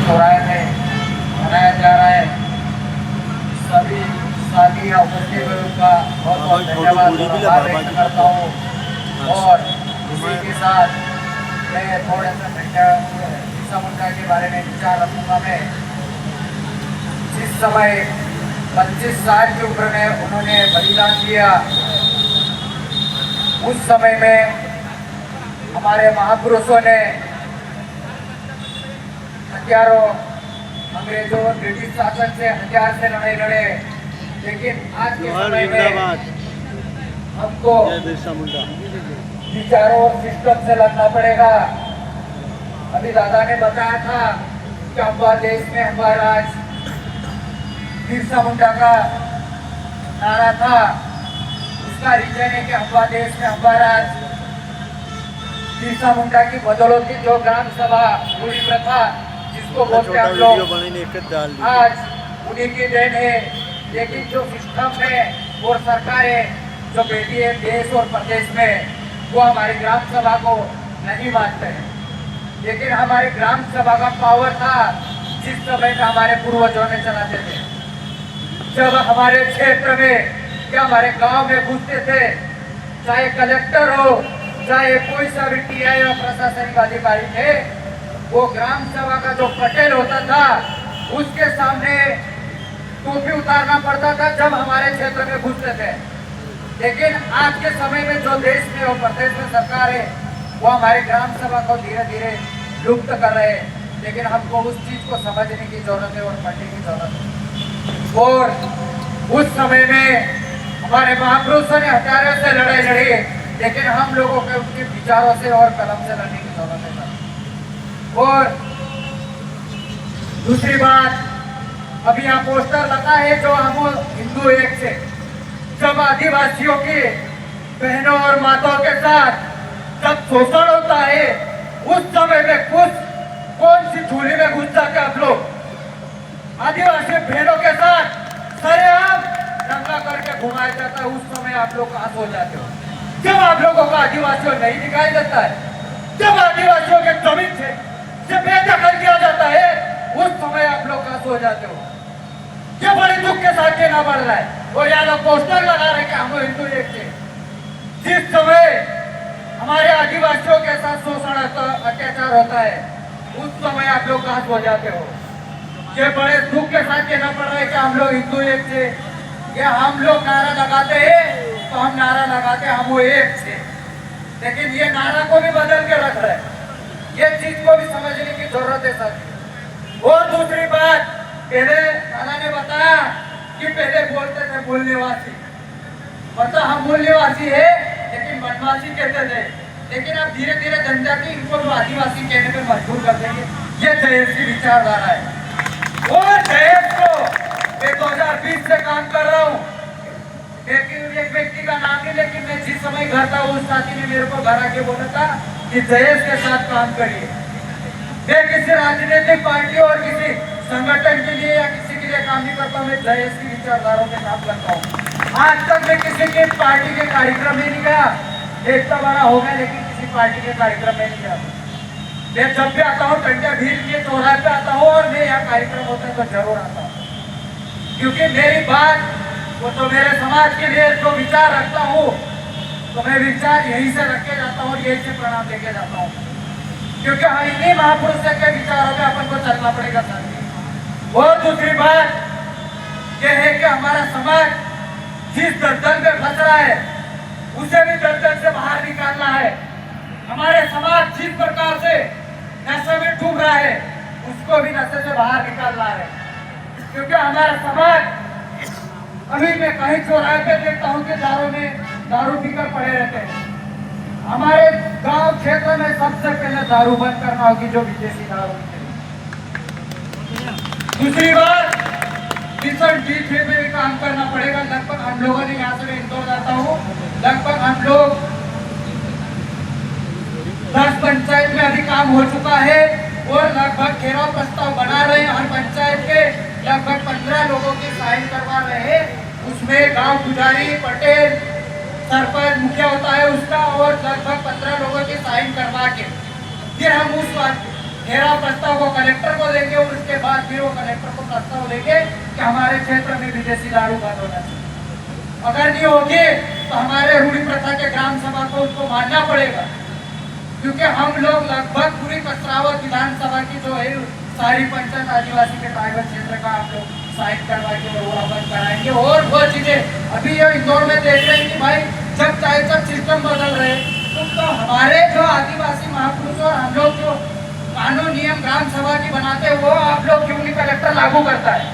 चौराहे में मनाया जा रहा है। सभी साथी या उपस्थित का बहुत बहुत धन्यवाद और आभार व्यक्त करता हूँ। और इसी के साथ मैं थोड़ा सा बिरसा मुंडा के बारे में विचार रखूंगा। मैं जिस समय 25 साल की उम्र में उन्होंने बलिदान दिया, उस समय में हमारे महापुरुषों ने हथियारों, अंग्रेजों ब्रिटिश शासन से हथियार से लड़ाई लड़े, लेकिन आज के समय में हमको विचारों और सिस्टम से लड़ना पड़ेगा। अभी दादा ने बताया था कि अम्बा देश में अम्बा राज बिरसा मुंडा का नारा था। उसका रीजन है कि अम्बा देश में अम्बा राज। बिरसा मुंडा की बदौलत जो ग्राम सभा रूढ़ी प्रथा जिसको बोलते हैं हम लोग, आज उन्हीं की देन है। लेकिन जो सिस्टम है और सरकारें जो बैठी है देश और प्रदेश में, वो हमारी ग्राम सभा को नहीं मानते हैं। लेकिन हमारे ग्राम सभा का पावर था जिस समय का हमारे पूर्वजों ने चलाते थे। जब हमारे क्षेत्र में या हमारे गांव में घुसते थे, चाहे कलेक्टर हो, चाहे कोई सा भी टीआई या प्रशासनिक अधिकारी थे, वो ग्राम सभा का जो पटेल होता था उसके सामने टोपी उतारना पड़ता था जब हमारे क्षेत्र में घुसते थे। लेकिन आज के समय में जो देश में और प्रदेश में सरकार है, वो हमारे ग्राम सभा को धीरे धीरे लुप्त कर रहे हैं। लेकिन हमको उस चीज को समझने की जरूरत है और पढ़ने की जरूरत है। और उस समय में हमारे महापुरुषों ने हथियारों से लड़ाई लड़ी, लेकिन हम लोगों के उनके विचारों से और कलम से लड़ने की जरूरत है। और दूसरी बात, अभी यहाँ पोस्टर लगा है जो हम हिंदू एक से, जब आदिवासियों की बहनों और माताओं के साथ जब शोषण होता है, उस समय में कौन सी झोली में घुस जाते आप लोग? आदिवासी बहनों के साथ सरेआम दंगा करके घुमाया जाता है। उस समय आप लोग कहां सो जाते हो? जब आप लोगों को आदिवासियों नहीं दिखाई देता है, जब आदिवासियों के जमीन से बेदखल किया जाता है, उस समय आप लोग कहां सो जाते हो? ये बड़े दुख के साथ कहना पड़ रहा है। और यहाँ लोग पोस्टर लगा रहे कि हम हिंदू एक थे। जिस समय हमारे आदिवासियों के साथ शोषण अत्याचार होता है, उस समय आप लोग कहां सो जाते हो? ये बड़े दुख के साथ कहना पड़ रहा है कि हम लोग हिंदू एक थे। ये हम लोग नारा लगाते हैं तो हम नारा लगाते हैं हम वो एक थे, लेकिन ये नारा को भी बदल के रख रहे हैं। ये चीज को भी समझने की जरूरत है साथी। और दूसरी बात, पहले नाना ने बताया कि पहले बोलते थे मूल्यवासी, मतलब हम मूल्यवासी है लेकिन वनवासी कहते थे। लेकिन अब धीरे धीरे जनजाति इनको आदिवासी कहने पे मजबूर कर देंगे। ये जयेश की विचारधारा है। और जयेश को मैं 2020 से काम कर रहा हूँ, लेकिन एक व्यक्ति का नाम नहीं, लेकिन मैं जिस समय घर था उस साथी ने मेरे को घर आके बोला था कि जयेश के साथ काम करिए। मैं किसी राजनीतिक पार्टी और किसी संगठन के लिए या किसी के लिए काम नहीं करता हूँ, मैं जयेश की विचारधारा में काम करता हूँ। आज तक मैं किसी की पार्टी के कार्यक्रम में नहीं गया, देखता बड़ा हो गया, लेकिन किसी पार्टी के कार्यक्रम में नहीं गया। मैं जब भी आता हूँ टंडिया भीड़ के चौराहे पे आता हूँ, और मैं यहाँ कार्यक्रम होता है तो जरूर आता हूँ, क्योंकि मेरी बात वो तो मेरे समाज के लिए जो विचार रखता हूँ, तो मैं विचार यहीं से रख के जाता हूँ और यहीं से प्रणाम देके जाता हूँ, क्योंकि हम इन्हीं महापुरुषों के विचारों पे अपन को चलना पड़ेगा साथी। और दूसरी बात यह है कि हमारा समाज जिस दलदल में फंस रहा है, उसे भी दलदल से बाहर निकालना है। हमारे समाज जिस प्रकार से नशे में डूब रहा है, उसको भी नशे से बाहर निकालना है, क्योंकि हमारा समाज अभी मैं कहीं चौराहे पे देखता हूँ कि दारू पीकर पड़े रहते हैं। हमारे गांव क्षेत्र में सबसे पहले दारू बंद करना होगी, जो विदेशी दारू। दूसरी बात, मिशन D3 में भी काम करना पड़ेगा। लगभग हम लोगों ने, यहाँ से मैं इंदौर जाता हूँ, लगभग हम लोग 10 पंचायत में अभी काम हो चुका है और लगभग 13 प्रस्ताव बना रहे हैं। हर पंचायत के लगभग 15 लोगों की साइन करवा रहे हैं। उसमें गांव पुजारी, पटेल, सरपंच, मुखिया होता है उसका, और लगभग 15 लोगों की साइन करवा के फिर हम उस 13 प्रस्ताव को कलेक्टर को देंगे और बोलेंगे कि हमारे क्षेत्र में विदेशी दारू बंद होना चाहिए। अगर नहीं होगी तो हमारे रूढ़ी प्रथा के ग्राम सभा को उनको मानना पड़ेगा, क्योंकि हम लोग लगभग पूरी कसरावत विधानसभा की जो है सारी पंचायत आदिवासी के ट्राइबल क्षेत्र का हम लोग साइन करवा के और वो बंद कराएंगे। और वो चीजें अभी ये इंदौर में देख रहे हैं कि भाई जब चाहे जब सिस्टम बदल रहे, तो हमारे जो आदिवासी महापुरुष और हम लोग जो कानून नियम ग्राम सभा की बनाते हैं वो आप लोग क्यों नहीं कलेक्टर लागू करता है?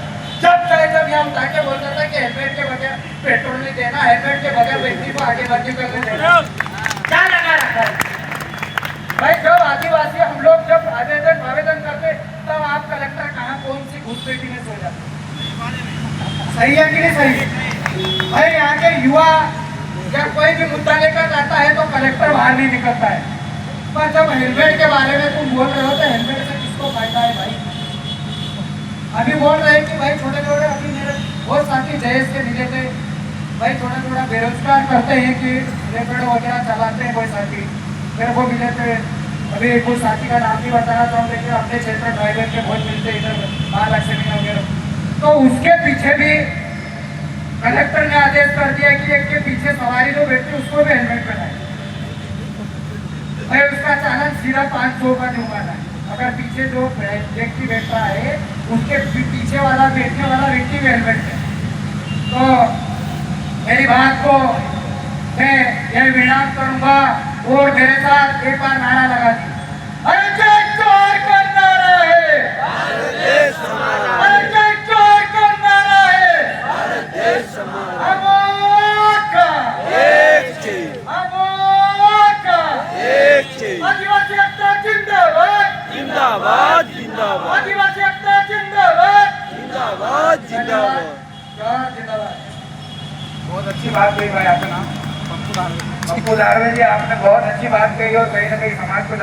जब चाहे जब यहाँ उठा के बोलता था कि हेलमेट के बगैर पेट्रोल नहीं देना, हेलमेट के बगैर व्यक्ति को आगे बढ़ने करने देना, क्या लगा रखा है भाई? जब आदिवासी हम लोग जब आवेदन करते तब आप कलेक्टर कहाँ कौन सी घुसपैठी में सो जाते? सही है कि नहीं सही? भाई यहाँ के युवा जब कोई भी मुद्दा लेकर जाता है तो कलेक्टर बाहर नहीं निकलता है, पर जब हेलमेट के बारे में तुम बोल रहे हो तो हेलमेट से किसको फायदा है भाई? अभी बोल रहे हैं कि भाई छोटे छोटे, अभी मेरे बहुत साथी जयेश के मिले थे भाई, थोड़ा थोड़ा बेरोजगार करते हैं कि रेपिड वगैरह चलाते हैं, कोई साथी मेरे को मिले थे। अभी कोई साथी का नाम नहीं बताना चाहूँ, लेकिन अपने क्षेत्र ड्राइवर के बहुत मिलते इधर महालक्ष्मी वगैरह, तो उसके पीछे भी कलेक्टर ने आदेश कर दिया कि एक के पीछे सवारी जो बैठती उसको भी हेलमेट पहनाए भाई, उसका चालान सीधा 500 का जुर्माना है। अगर पीछे जो व्यक्ति बैठता है उसके पीछे वाला बैठने वाला व्यक्ति भी हेलमेट है। तो मेरी बात को मैं यह विराम करूंगा और मेरे साथ एक बार नारा लगा दी, अरे जय जोर का नारा है, अरे जय जोर का नारा है, आदिवासी एकता जिंदाबाद, जिंदाबाद जिंदाबाद आदिवासी एकता जिंदाबाद, जिंदाबाद जिंदाबाद। जिंदाबाद। बहुत अच्छी बात कही भाई, आपका नाम पप्पू धारवे जी, आपने बहुत अच्छी बात कही और कहीं ना कहीं समाज को